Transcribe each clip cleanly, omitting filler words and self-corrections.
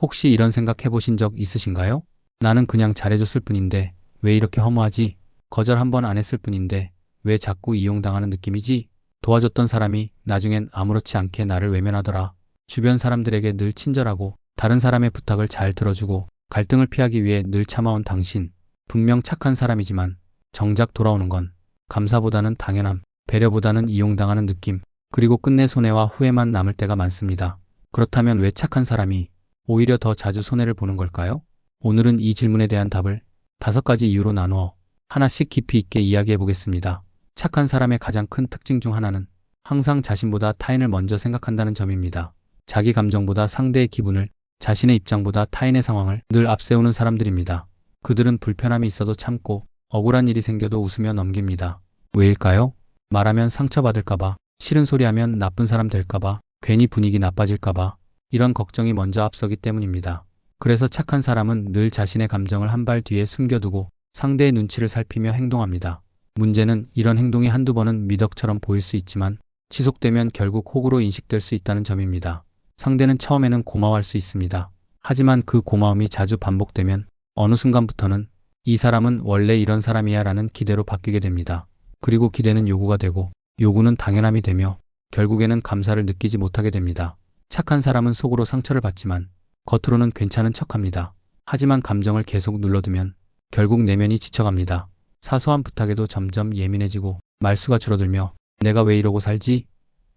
혹시 이런 생각 해보신 적 있으신가요? 나는 그냥 잘해줬을 뿐인데 왜 이렇게 허무하지? 거절 한 번 안 했을 뿐인데 왜 자꾸 이용당하는 느낌이지? 도와줬던 사람이 나중엔 아무렇지 않게 나를 외면하더라. 주변 사람들에게 늘 친절하고 다른 사람의 부탁을 잘 들어주고 갈등을 피하기 위해 늘 참아온 당신. 분명 착한 사람이지만 정작 돌아오는 건 감사보다는 당연함, 배려보다는 이용당하는 느낌, 그리고 끝내 손해와 후회만 남을 때가 많습니다. 그렇다면 왜 착한 사람이 오히려 더 자주 손해를 보는 걸까요? 오늘은 이 질문에 대한 답을 5가지 이유로 나누어 하나씩 깊이 있게 이야기해 보겠습니다. 착한 사람의 가장 큰 특징 중 하나는 항상 자신보다 타인을 먼저 생각한다는 점입니다. 자기 감정보다 상대의 기분을, 자신의 입장보다 타인의 상황을 늘 앞세우는 사람들입니다. 그들은 불편함이 있어도 참고 억울한 일이 생겨도 웃으며 넘깁니다. 왜일까요? 말하면 상처받을까봐, 싫은 소리 하면 나쁜 사람 될까봐, 괜히 분위기 나빠질까봐, 이런 걱정이 먼저 앞서기 때문입니다. 그래서 착한 사람은 늘 자신의 감정을 한 발 뒤에 숨겨두고 상대의 눈치를 살피며 행동합니다. 문제는 이런 행동이 한두 번은 미덕처럼 보일 수 있지만 지속되면 결국 혹으로 인식될 수 있다는 점입니다. 상대는 처음에는 고마워할 수 있습니다. 하지만 그 고마움이 자주 반복되면 어느 순간부터는 이 사람은 원래 이런 사람이야 라는 기대로 바뀌게 됩니다. 그리고 기대는 요구가 되고 요구는 당연함이 되며 결국에는 감사를 느끼지 못하게 됩니다. 착한 사람은 속으로 상처를 받지만 겉으로는 괜찮은 척합니다. 하지만 감정을 계속 눌러두면 결국 내면이 지쳐갑니다. 사소한 부탁에도 점점 예민해지고 말수가 줄어들며 내가 왜 이러고 살지?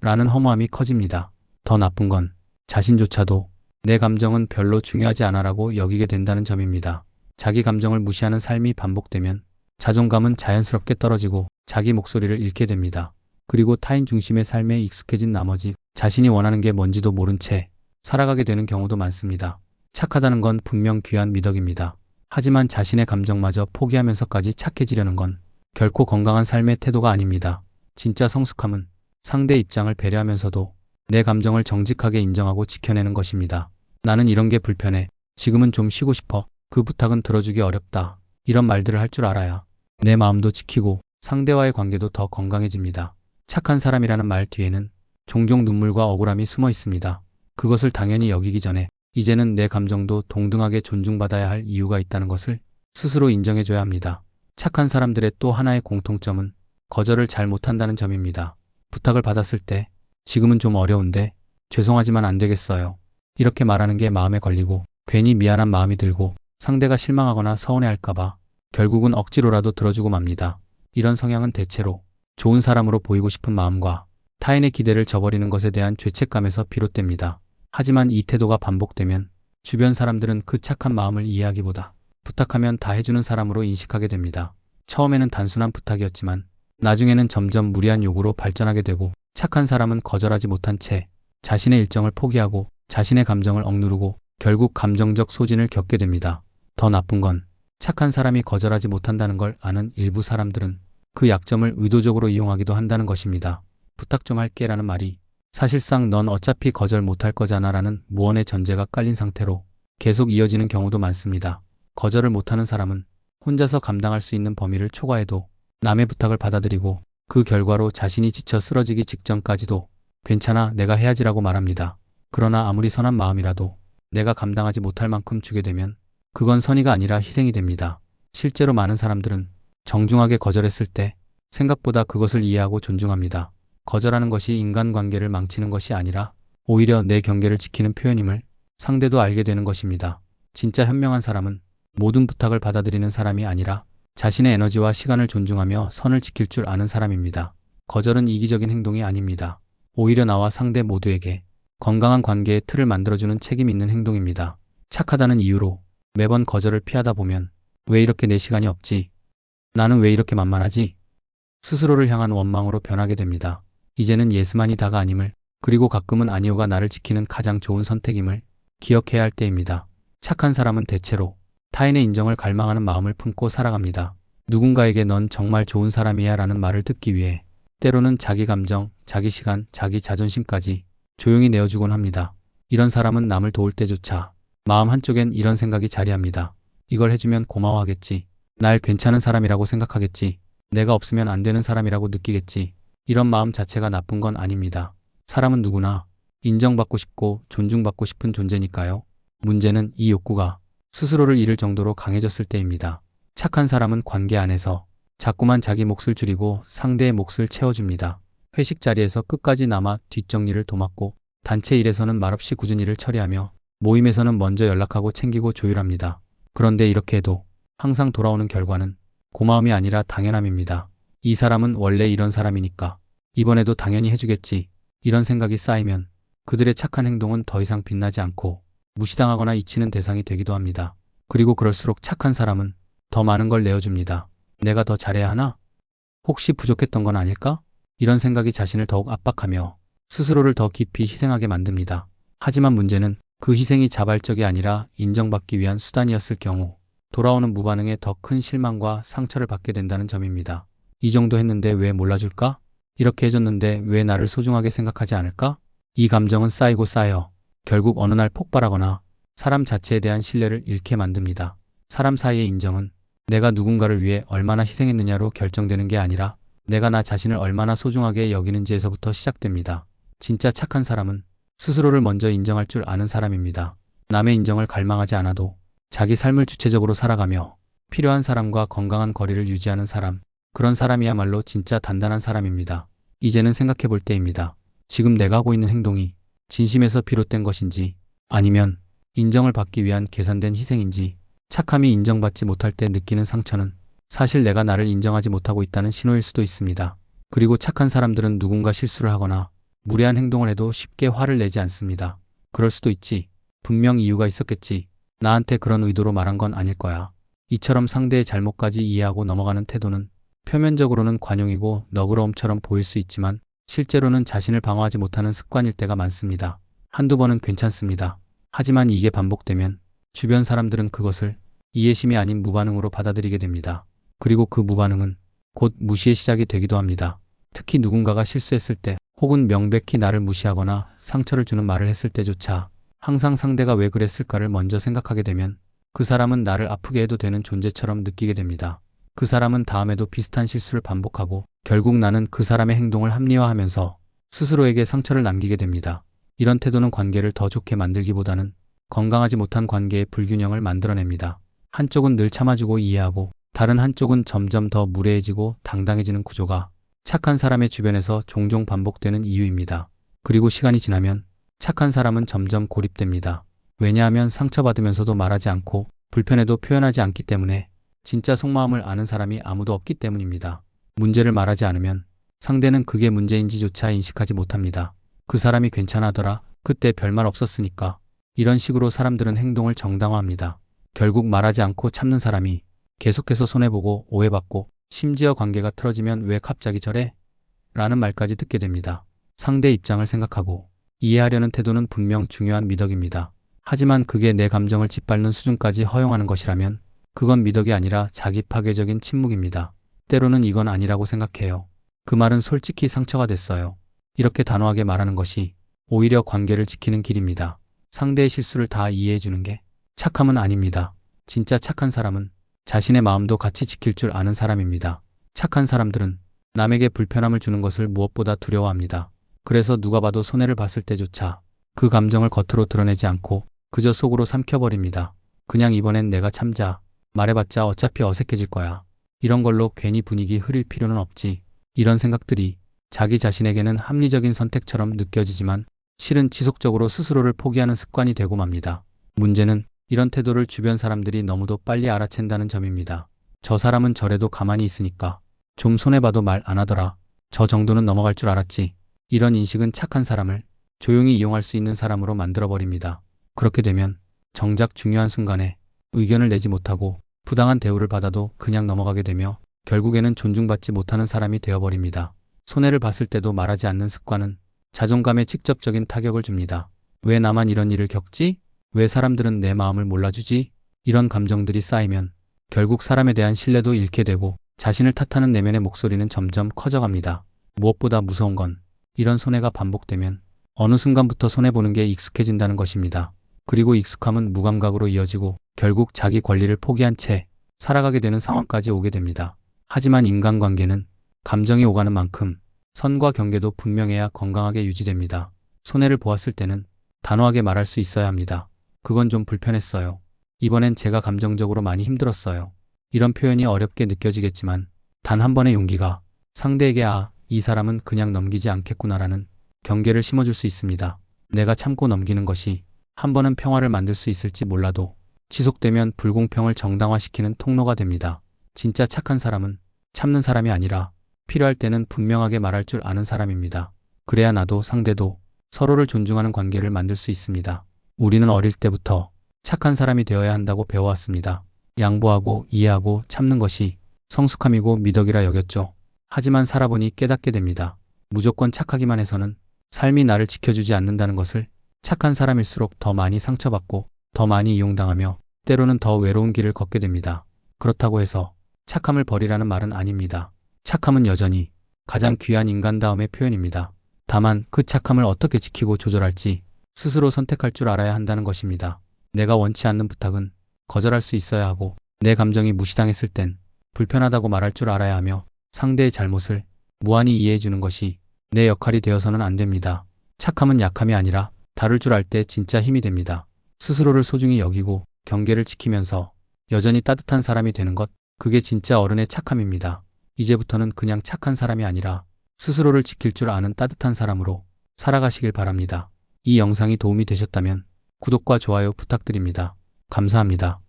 라는 허무함이 커집니다. 더 나쁜 건 자신조차도 내 감정은 별로 중요하지 않아라고 여기게 된다는 점입니다. 자기 감정을 무시하는 삶이 반복되면 자존감은 자연스럽게 떨어지고 자기 목소리를 잃게 됩니다. 그리고 타인 중심의 삶에 익숙해진 나머지 자신이 원하는 게 뭔지도 모른 채 살아가게 되는 경우도 많습니다. 착하다는 건 분명 귀한 미덕입니다. 하지만 자신의 감정마저 포기하면서까지 착해지려는 건 결코 건강한 삶의 태도가 아닙니다. 진짜 성숙함은 상대의 입장을 배려하면서도 내 감정을 정직하게 인정하고 지켜내는 것입니다. 나는 이런 게 불편해. 지금은 좀 쉬고 싶어. 그 부탁은 들어주기 어렵다. 이런 말들을 할 줄 알아야 내 마음도 지키고 상대와의 관계도 더 건강해집니다. 착한 사람이라는 말 뒤에는 종종 눈물과 억울함이 숨어 있습니다. 그것을 당연히 여기기 전에 이제는 내 감정도 동등하게 존중받아야 할 이유가 있다는 것을 스스로 인정해줘야 합니다. 착한 사람들의 또 하나의 공통점은 거절을 잘 못한다는 점입니다. 부탁을 받았을 때 지금은 좀 어려운데 죄송하지만 안 되겠어요. 이렇게 말하는 게 마음에 걸리고 괜히 미안한 마음이 들고 상대가 실망하거나 서운해할까봐 결국은 억지로라도 들어주고 맙니다. 이런 성향은 대체로 좋은 사람으로 보이고 싶은 마음과 타인의 기대를 저버리는 것에 대한 죄책감에서 비롯됩니다. 하지만 이 태도가 반복되면 주변 사람들은 그 착한 마음을 이해하기보다 부탁하면 다 해주는 사람으로 인식하게 됩니다. 처음에는 단순한 부탁이었지만 나중에는 점점 무리한 요구로 발전하게 되고 착한 사람은 거절하지 못한 채 자신의 일정을 포기하고 자신의 감정을 억누르고 결국 감정적 소진을 겪게 됩니다. 더 나쁜 건 착한 사람이 거절하지 못한다는 걸 아는 일부 사람들은 그 약점을 의도적으로 이용하기도 한다는 것입니다. 부탁 좀 할게 라는 말이 사실상 넌 어차피 거절 못할 거잖아 라는 무언의 전제가 깔린 상태로 계속 이어지는 경우도 많습니다. 거절을 못하는 사람은 혼자서 감당할 수 있는 범위를 초과해도 남의 부탁을 받아들이고 그 결과로 자신이 지쳐 쓰러지기 직전까지도 괜찮아 내가 해야지라고 말합니다. 그러나 아무리 선한 마음이라도 내가 감당하지 못할 만큼 주게 되면 그건 선의가 아니라 희생이 됩니다. 실제로 많은 사람들은 정중하게 거절했을 때 생각보다 그것을 이해하고 존중합니다. 거절하는 것이 인간관계를 망치는 것이 아니라 오히려 내 경계를 지키는 표현임을 상대도 알게 되는 것입니다. 진짜 현명한 사람은 모든 부탁을 받아들이는 사람이 아니라 자신의 에너지와 시간을 존중하며 선을 지킬 줄 아는 사람입니다. 거절은 이기적인 행동이 아닙니다. 오히려 나와 상대 모두에게 건강한 관계의 틀을 만들어주는 책임 있는 행동입니다. 착하다는 이유로 매번 거절을 피하다 보면 왜 이렇게 내 시간이 없지? 나는 왜 이렇게 만만하지? 스스로를 향한 원망으로 변하게 됩니다. 이제는 예스만이 다가 아님을, 그리고 가끔은 아니오가 나를 지키는 가장 좋은 선택임을 기억해야 할 때입니다. 착한 사람은 대체로 타인의 인정을 갈망하는 마음을 품고 살아갑니다. 누군가에게 넌 정말 좋은 사람이야 라는 말을 듣기 위해 때로는 자기 감정, 자기 시간, 자기 자존심까지 조용히 내어주곤 합니다. 이런 사람은 남을 도울 때조차 마음 한쪽엔 이런 생각이 자리합니다. 이걸 해주면 고마워하겠지. 날 괜찮은 사람이라고 생각하겠지. 내가 없으면 안 되는 사람이라고 느끼겠지. 이런 마음 자체가 나쁜 건 아닙니다. 사람은 누구나 인정받고 싶고 존중받고 싶은 존재니까요. 문제는 이 욕구가 스스로를 잃을 정도로 강해졌을 때입니다. 착한 사람은 관계 안에서 자꾸만 자기 몫을 줄이고 상대의 몫을 채워줍니다. 회식 자리에서 끝까지 남아 뒷정리를 도맡고 단체 일에서는 말없이 꾸준히 일을 처리하며 모임에서는 먼저 연락하고 챙기고 조율합니다. 그런데 이렇게 해도 항상 돌아오는 결과는 고마움이 아니라 당연함입니다. 이 사람은 원래 이런 사람이니까 이번에도 당연히 해주겠지. 이런 생각이 쌓이면 그들의 착한 행동은 더 이상 빛나지 않고 무시당하거나 잊히는 대상이 되기도 합니다. 그리고 그럴수록 착한 사람은 더 많은 걸 내어줍니다. 내가 더 잘해야 하나? 혹시 부족했던 건 아닐까? 이런 생각이 자신을 더욱 압박하며 스스로를 더 깊이 희생하게 만듭니다. 하지만 문제는 그 희생이 자발적이 아니라 인정받기 위한 수단이었을 경우 돌아오는 무반응에 더 큰 실망과 상처를 받게 된다는 점입니다. 이 정도 했는데 왜 몰라줄까? 이렇게 해줬는데 왜 나를 소중하게 생각하지 않을까? 이 감정은 쌓이고 쌓여 결국 어느 날 폭발하거나 사람 자체에 대한 신뢰를 잃게 만듭니다. 사람 사이의 인정은 내가 누군가를 위해 얼마나 희생했느냐로 결정되는 게 아니라 내가 나 자신을 얼마나 소중하게 여기는지에서부터 시작됩니다. 진짜 착한 사람은 스스로를 먼저 인정할 줄 아는 사람입니다. 남의 인정을 갈망하지 않아도 자기 삶을 주체적으로 살아가며 필요한 사람과 건강한 거리를 유지하는 사람, 그런 사람이야말로 진짜 단단한 사람입니다. 이제는 생각해 볼 때입니다. 지금 내가 하고 있는 행동이 진심에서 비롯된 것인지 아니면 인정을 받기 위한 계산된 희생인지, 착함이 인정받지 못할 때 느끼는 상처는 사실 내가 나를 인정하지 못하고 있다는 신호일 수도 있습니다. 그리고 착한 사람들은 누군가 실수를 하거나 무례한 행동을 해도 쉽게 화를 내지 않습니다. 그럴 수도 있지. 분명 이유가 있었겠지. 나한테 그런 의도로 말한 건 아닐 거야. 이처럼 상대의 잘못까지 이해하고 넘어가는 태도는 표면적으로는 관용이고 너그러움처럼 보일 수 있지만 실제로는 자신을 방어하지 못하는 습관일 때가 많습니다. 한두 번은 괜찮습니다. 하지만 이게 반복되면 주변 사람들은 그것을 이해심이 아닌 무반응으로 받아들이게 됩니다. 그리고 그 무반응은 곧 무시의 시작이 되기도 합니다. 특히 누군가가 실수했을 때 혹은 명백히 나를 무시하거나 상처를 주는 말을 했을 때조차 항상 상대가 왜 그랬을까를 먼저 생각하게 되면 그 사람은 나를 아프게 해도 되는 존재처럼 느끼게 됩니다. 그 사람은 다음에도 비슷한 실수를 반복하고 결국 나는 그 사람의 행동을 합리화하면서 스스로에게 상처를 남기게 됩니다. 이런 태도는 관계를 더 좋게 만들기보다는 건강하지 못한 관계의 불균형을 만들어냅니다. 한쪽은 늘 참아주고 이해하고 다른 한쪽은 점점 더 무례해지고 당당해지는 구조가 착한 사람의 주변에서 종종 반복되는 이유입니다. 그리고 시간이 지나면 착한 사람은 점점 고립됩니다. 왜냐하면 상처받으면서도 말하지 않고 불편해도 표현하지 않기 때문에 진짜 속마음을 아는 사람이 아무도 없기 때문입니다. 문제를 말하지 않으면 상대는 그게 문제인지조차 인식하지 못합니다. 그 사람이 괜찮아더라. 그때 별말 없었으니까. 이런 식으로 사람들은 행동을 정당화합니다. 결국 말하지 않고 참는 사람이 계속해서 손해보고 오해받고 심지어 관계가 틀어지면 왜 갑자기 저래? 라는 말까지 듣게 됩니다. 상대 입장을 생각하고 이해하려는 태도는 분명 중요한 미덕입니다. 하지만 그게 내 감정을 짓밟는 수준까지 허용하는 것이라면 그건 미덕이 아니라 자기 파괴적인 침묵입니다. 때로는 이건 아니라고 생각해요. 그 말은 솔직히 상처가 됐어요. 이렇게 단호하게 말하는 것이 오히려 관계를 지키는 길입니다. 상대의 실수를 다 이해해주는 게 착함은 아닙니다. 진짜 착한 사람은 자신의 마음도 같이 지킬 줄 아는 사람입니다. 착한 사람들은 남에게 불편함을 주는 것을 무엇보다 두려워합니다. 그래서 누가 봐도 손해를 봤을 때조차 그 감정을 겉으로 드러내지 않고 그저 속으로 삼켜버립니다. 그냥 이번엔 내가 참자. 말해봤자 어차피 어색해질 거야. 이런 걸로 괜히 분위기 흐릴 필요는 없지. 이런 생각들이 자기 자신에게는 합리적인 선택처럼 느껴지지만 실은 지속적으로 스스로를 포기하는 습관이 되고 맙니다. 문제는 이런 태도를 주변 사람들이 너무도 빨리 알아챈다는 점입니다. 저 사람은 저래도 가만히 있으니까 좀 손해봐도 말 안 하더라. 저 정도는 넘어갈 줄 알았지. 이런 인식은 착한 사람을 조용히 이용할 수 있는 사람으로 만들어버립니다. 그렇게 되면 정작 중요한 순간에 의견을 내지 못하고 부당한 대우를 받아도 그냥 넘어가게 되며 결국에는 존중받지 못하는 사람이 되어버립니다. 손해를 봤을 때도 말하지 않는 습관은 자존감에 직접적인 타격을 줍니다. 왜 나만 이런 일을 겪지? 왜 사람들은 내 마음을 몰라주지? 이런 감정들이 쌓이면 결국 사람에 대한 신뢰도 잃게 되고 자신을 탓하는 내면의 목소리는 점점 커져갑니다. 무엇보다 무서운 건 이런 손해가 반복되면 어느 순간부터 손해보는 게 익숙해진다는 것입니다. 그리고 익숙함은 무감각으로 이어지고 결국 자기 권리를 포기한 채 살아가게 되는 상황까지 오게 됩니다. 하지만 인간관계는 감정이 오가는 만큼 선과 경계도 분명해야 건강하게 유지됩니다. 손해를 보았을 때는 단호하게 말할 수 있어야 합니다. 그건 좀 불편했어요. 이번엔 제가 감정적으로 많이 힘들었어요. 이런 표현이 어렵게 느껴지겠지만 단 한 번의 용기가 상대에게 이 사람은 그냥 넘기지 않겠구나라는 경계를 심어줄 수 있습니다. 내가 참고 넘기는 것이 한 번은 평화를 만들 수 있을지 몰라도 지속되면 불공평을 정당화시키는 통로가 됩니다. 진짜 착한 사람은 참는 사람이 아니라 필요할 때는 분명하게 말할 줄 아는 사람입니다. 그래야 나도 상대도 서로를 존중하는 관계를 만들 수 있습니다. 우리는 어릴 때부터 착한 사람이 되어야 한다고 배워왔습니다. 양보하고 이해하고 참는 것이 성숙함이고 미덕이라 여겼죠. 하지만 살아보니 깨닫게 됩니다. 무조건 착하기만 해서는 삶이 나를 지켜주지 않는다는 것을. 착한 사람일수록 더 많이 상처받고 더 많이 이용당하며 때로는 더 외로운 길을 걷게 됩니다. 그렇다고 해서 착함을 버리라는 말은 아닙니다. 착함은 여전히 가장 귀한 인간다움의 표현입니다. 다만 그 착함을 어떻게 지키고 조절할지 스스로 선택할 줄 알아야 한다는 것입니다. 내가 원치 않는 부탁은 거절할 수 있어야 하고 내 감정이 무시당했을 땐 불편하다고 말할 줄 알아야 하며 상대의 잘못을 무한히 이해해 주는 것이 내 역할이 되어서는 안 됩니다. 착함은 약함이 아니라 다룰 줄 알 때 진짜 힘이 됩니다. 스스로를 소중히 여기고 경계를 지키면서 여전히 따뜻한 사람이 되는 것, 그게 진짜 어른의 착함입니다. 이제부터는 그냥 착한 사람이 아니라 스스로를 지킬 줄 아는 따뜻한 사람으로 살아가시길 바랍니다. 이 영상이 도움이 되셨다면 구독과 좋아요 부탁드립니다. 감사합니다.